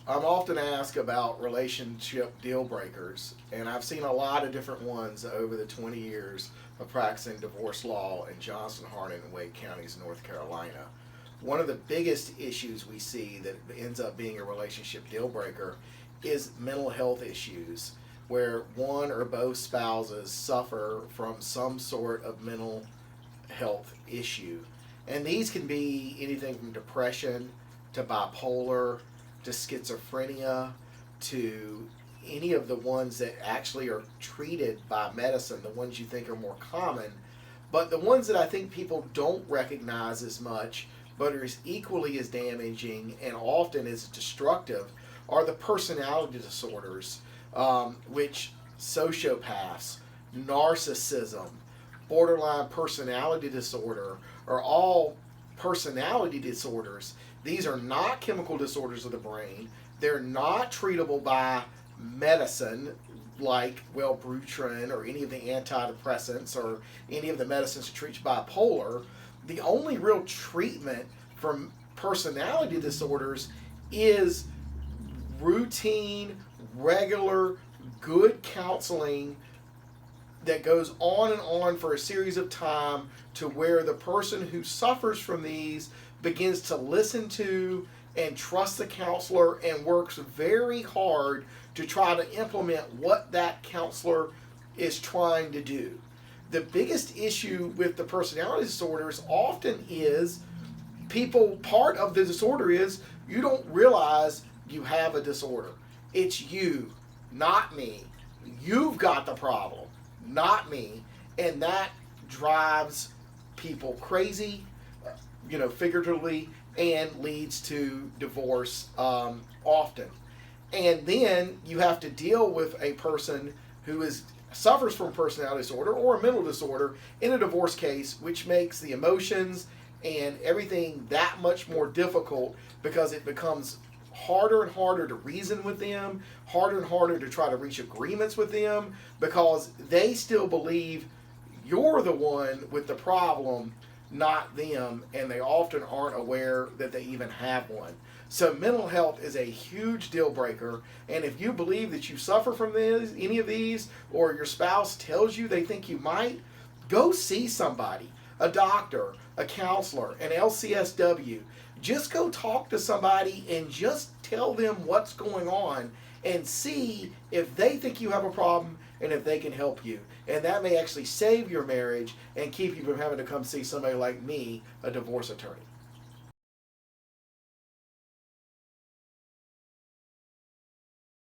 I'm often asked about relationship deal breakers, and I've seen a lot of different ones over the 20 years of practicing divorce law in Johnson, Hardin, and Wake counties, North Carolina. One of the biggest issues we see that ends up being a relationship deal breaker is mental health issues, where one or both spouses suffer from some sort of mental health issue. And these can be anything from depression to bipolar to schizophrenia to any of the ones that actually are treated by medicine, the ones you think are more common. But the ones that I think people don't recognize as much, but are as equally as damaging and often as destructive, are the personality disorders, which sociopaths, narcissism, borderline personality disorder are all personality disorders. These are not chemical disorders of the brain. They're not treatable by medicine like Wellbutrin or any of the antidepressants or any of the medicines to treat bipolar. The only real treatment for personality disorders is routine, regular, good counseling that goes on and on for a series of time to where the person who suffers from these begins to listen to and trust the counselor and works very hard to try to implement what that counselor is trying to do. The biggest issue with the personality disorders often is part of the disorder is you don't realize you have a disorder. It's you, not me. You've got the problem, not me. And that drives people crazy, figuratively, and leads to divorce often. And then you have to deal with a person who suffers from personality disorder or a mental disorder in a divorce case, which makes the emotions and everything that much more difficult because it becomes harder and harder to reason with them, harder and harder to try to reach agreements with them because they still believe you're the one with the problem, not them, and they often aren't aware that they even have one. So mental health is a huge deal breaker, and if you believe that you suffer from any of these, or your spouse tells you they think you might, go see somebody, a doctor, a counselor, an LCSW. Just go talk to somebody and just tell them what's going on and see if they think you have a problem and if they can help you. And that may actually save your marriage and keep you from having to come see somebody like me, a divorce attorney.